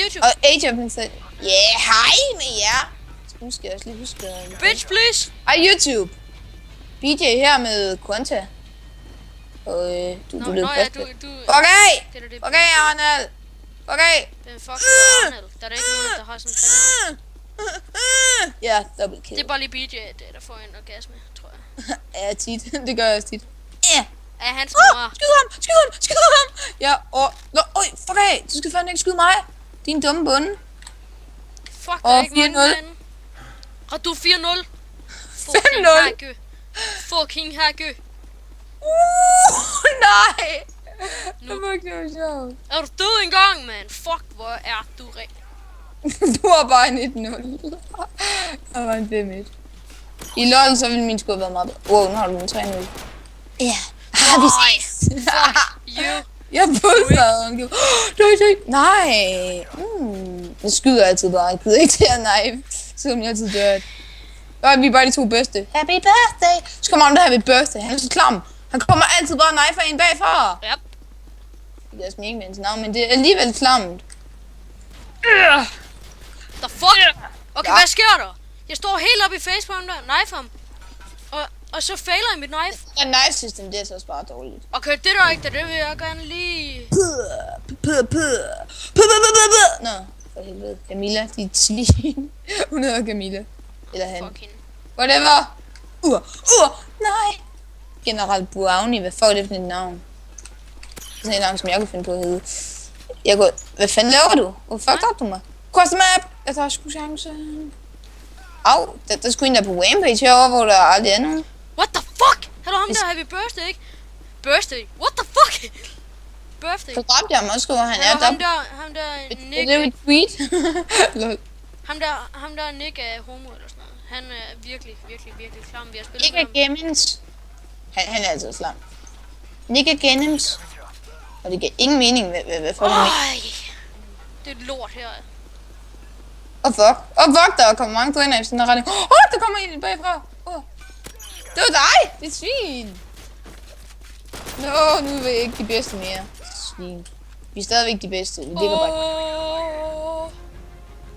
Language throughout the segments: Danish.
YouTube. Og Age of Princess. Yeah, hej med jer. Nu skal jeg også lige huske det. Bitch, please. Hej YouTube. BJ her med Quanta. Og du løb først. Okay! Okay, Arnold! Okay! Det er fucking Arnold. Der er ikke nogen, der har sådan en Ja, double kill. Det er bare lige BJ, der får en orgasme, tror jeg. Ja, tit. Det gør jeg også tit. Ja. Er hans mor. Skyd ham! Skyd ham! Skyd ham! Ja, øj, fuck af! Du skal fandme ikke skyde mig! Din dumme bunde. Fuck, der er ikke mange derinde. Og du er 4-0. 5-0. Fucking hakke. Nej! Det var ikke noget sjovt. Er du død engang, mand? Fuck, hvor er du rig. Du var bare 19-0. Jeg var en 5-1. I LOL, så ville min skud være meget bedre. Wow, nu har du en 3-0. Ja. Vi ses. Fuck you. Jeg pusser. Nej. Jeg skyder altid bare. Jeg gider ikke til at knife. Selvom jeg altid dør. Vi er bare de to bedste. Happy birthday. Så kommer han der happy birthday. Han er så klam. Han kommer altid bare knife en bagfra. Yep. Det er smink med hans navn, men det er alligevel klamt. The fuck? Okay, hvad sker der? Jeg står helt oppe i face på ham der. Knife ham. Og så failer jeg mit knife. Ja, knife system, det er så også bare dårligt. Okay, det er der ikke, det vil jeg gerne lige... Nå, for helvede. Camilla, dit svin. Hun hedder Camilla. Eller han. Fuck hende. Whatever. Nej. General Brownie, hvad fuck er det for et navn? Sådan et navn, som jeg kunne finde på at hedde. Hvad fanden laver du? Hvorfor dræbte du mig? Cross the map! Jeg tager sgu chancen. Au, der skulle en der på Rampage herovre, hvor der aldrig er nogen. What the fuck? Har du ham der happy birthday, ikke? Birthday? What the fuck? Birthday? Så dræbte jeg ham også, hvor han er der. Ham der Nick... Det er et tweet. ham der Nick er homo eller sådan noget. Han er virkelig klam. Vi har spillet Nick er Gammons. Han er altid slam. Nick er Gammons. Og det giver ingen mening, hvad får du med. Det er lort her. Fuck, der kommer mange drønner i sådan en retning. Der kommer en bagfra. Det var dig, det er svin. Nu er vi ikke de bedste mere. Svin. Vi er stadigvæk de bedste. Vi ligger bare.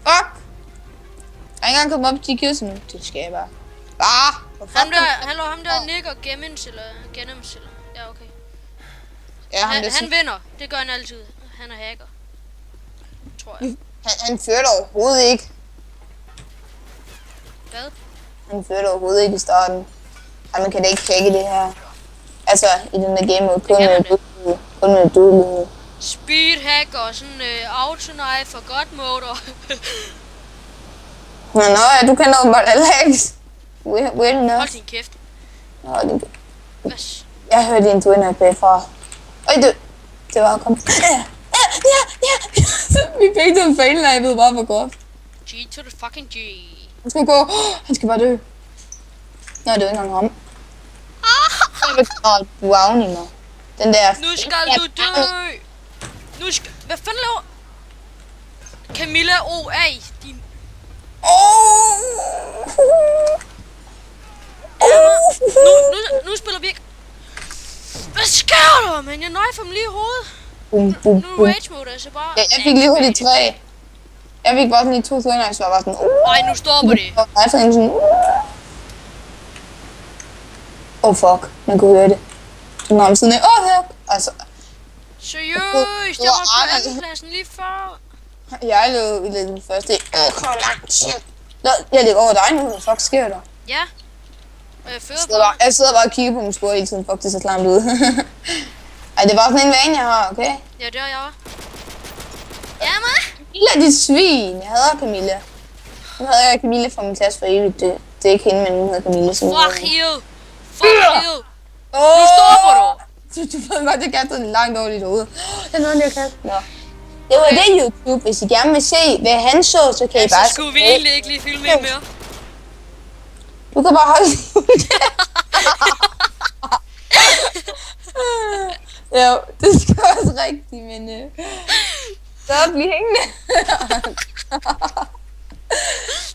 Fuck. Jeg er ikke engang kommet op til de kills nu. Det skal jeg bare. Ham der Nick og Gammons eller... Ja, okay. Ja, han vinder. Det gør han altid. Han er hacker. Tror jeg. Han førte overhovedet ikke. Hvad? Han førte overhovedet ikke i starten. Ej, man kan da ikke tjekke det her. Altså, i den der game mode. Kun med dødelighed. Speed hacker og sådan auto-knife og god motor. Nå, ja, du kender åbenbart Alex. Weird enough. Hold din kæft. Jeg hørte en twinner bagfra. Det var kommet. Ja. Vi fik den fejl, og jeg ved bare, hvor godt. G to the fucking G. Han skal gå. Han skal bare dø. Nå, det er jo ikke engang ham. Jeg vil klare Brownie mig. Den der... Nu skal du dø. Hvad fanden laver... Camilla O.A. Din... Nu spiller vi ikke... Hvad sker der, man? Jeg knife ham lige i hovedet. Nu rage mode, altså bare... Ja, jeg fik lige hurtigt 3. Jeg fik bare sådan lige 2 twinner, så jeg var sådan... Nej, nu stopper det. Jeg sådan sådan... Fuck. Man kunne høre det. Så når han siden af... Fuck. Altså... Seriøst, jeg var på andenpladsen lige før. Jeg lå i den første... Jeg ligger over dig nu, hvad fuck sker der? Ja. Og jeg fører på. Jeg sidder bare og kigger på min score hele tiden, fuck det så klamt ud. Ej, det er bare sådan en vane, jeg har, okay? Ja, det er jeg også. Jammer! Camilla, dit svin. Jeg hader Camilla. Nu havde jeg Camilla fra min klasse for evigt. Det er ikke hende, men hun hedder Camilla. Fuck you! Nu stopper du! Du ved godt, jeg kastede den langt over dit hoved. Det er noget, jeg kan. Nå. Det var det, YouTube. Hvis I gerne vil se, hvad han så kan I bare... Så skulle vi egentlig ikke lige filme mere. Du kan bare holde... Jo, det skal også rigtigt, men... Så bliv hængende.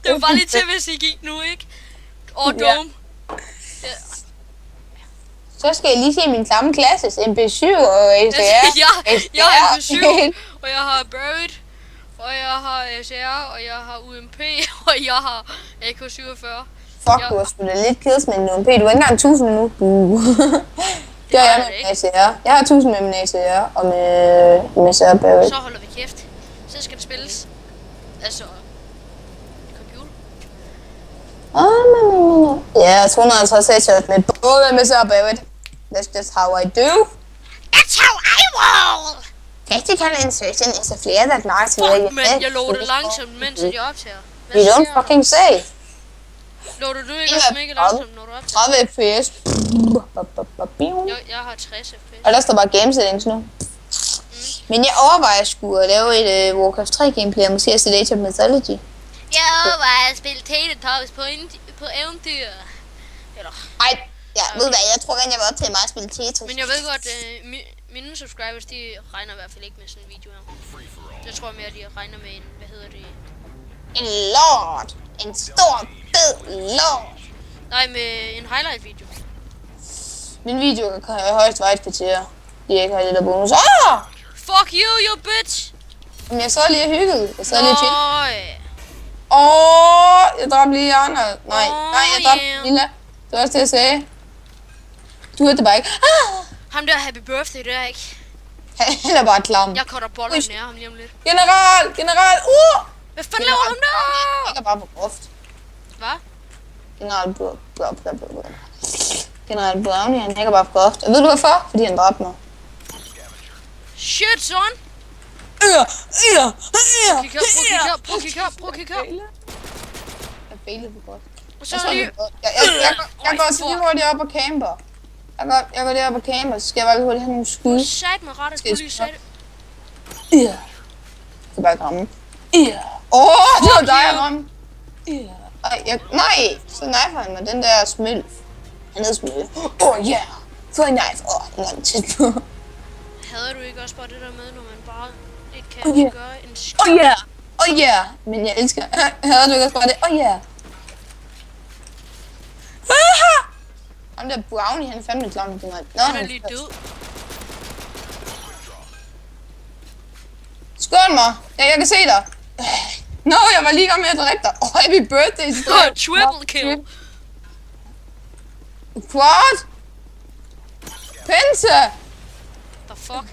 Det var bare lige til, hvis I gik nu, ikke? Dome. Ja. Så skal jeg lige se min samme klasses MP7 og SDR. Jeg har MP7, og jeg har Buried. og jeg har SR, og jeg har UMP, og jeg har AK-47. Fuck, du har spillet lidt kills med en UMP. Du er ikke engang 1000 nu. Det har jeg med min ACR. Jeg har 1000 med min ACR og med SR Barrett. Så holder vi kæft. Så skal det spilles. Altså, computer. Ja, 250 headshot med både med SR Barrett. That's just how I do. That's how I roll! Tactical insertion is a flare that lasts Fuck, men jeg loader langsomt, mens jeg optager. You don't fucking say. Loader du ikke også mega langsomt, når du optager? 30 fps. Jeg har 60 fps. Og der står bare game settings nu. Men jeg overvejer sgu at lave et Warcraft 3 gameplay, måske Age of Mythology. Jeg overvejer at spille Teletubbies på eventyr. Eller, Ej, ja, ved hvad, jeg tror gerne, jeg vil optage mig at spille Tetris. men jeg ved godt, mine subscribers, de regner i hvert fald ikke med sådan en video her. Jeg tror mere, de regner med en, hvad hedder det? En lord. En stor, fed lord. Nej, med en highlight video. Min video kan have højst vejt kvarter. De ikke har lidt af bonus. Fuck you, you bitch! Men jeg så lige hygget. Jeg så lige chill. Nøj. Jeg dræbte lige Arnold. Nej, jeg dræbte Lilla. Det var også det, jeg sagde. Du hørte det bare ikke. Ham der Happy Birthday, det er ikke. Han er bare klam. Jeg cutter bollerne nær ham lige om lidt. General! Hvad fanden laver ham der? Han er bare på groft. Hvad? General Brownie, han hækker bare på groft. Og ved du hvorfor? Fordi han dræbte mig. Shit, son! Prøv at kigge her. Jeg failede på groft. Og så lige... Jeg går så lige hurtigt op og camper. Jeg går derop og camper, så skal jeg bare lige hurtigt have nogle skud. Du sagde mig ret, at du lige sagde det. Jeg skal bare ikke ramme. Det var dig, jeg ramte. Nej, så knifer han mig, den der smølf. Han hedder smølf. Så en knife. Den er tæt på. Hader du ikke også bare det der med, når man bare ikke kan gøre en skid? Men jeg elsker. Hader du ikke også bare det? Ham der Brownie, han er fandme klam. Han er lige død. Skål mig. Jeg kan se dig. Jeg var lige i gang med at dræbe dig. Happy birthday. Triple kill. Quad. Pense. The fuck?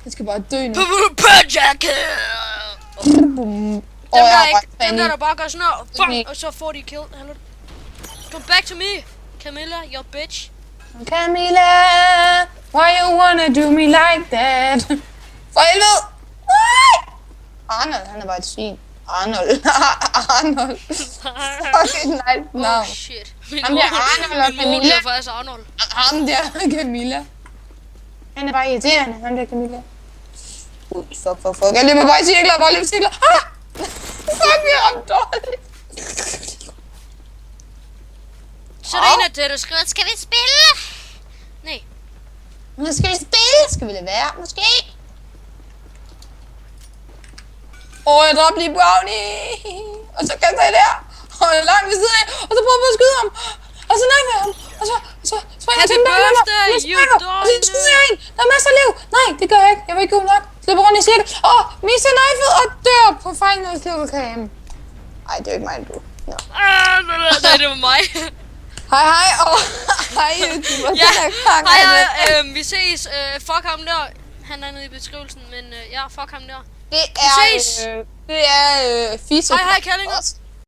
Jeg skal bare dø nu. Project kill. Dem der bare gør sådan her, bang, og så får de kill. Come back to me, Camilla, your bitch. Camilla, why you wanna do me like that? For helvede! Nej! Arnold, han er bare et svin. Arnold. Fucking nice navn. Shit. Ham der Arnold og Min mor Camilla. er faktisk Arnold. Ham der Camilla. Han er bare irriterende, ham der Camilla. Fuck. Jeg løber bare i cirkler, Fuck, vi har ramt dårligt. Så det er en af det, der skriver, skal vi spille? Nej. Men skal vi spille? Skal vi lade være? Måske. Jeg dræbte lige Brownie. Og så kaster jeg der. Og jeg er langt ved siden af. Og så prøver jeg at skyde ham. Og så knifer jeg ham. Og så springer jeg til den der. Og så skyder jeg en. Der er masser af liv. Nej, det gør jeg ikke. Jeg vil ikke gå nok. Slipper rundt i cirkel. Mister knifet og dør på final circle cam. Ej, det er jo ikke mig, du. Nej, det var mig. Hej. Hej, YouTuber. Hej, vi ses. Fuck ham der. Han er nede i beskrivelsen, men fuck ham der. Det er Fisa. Hej, Kallinger.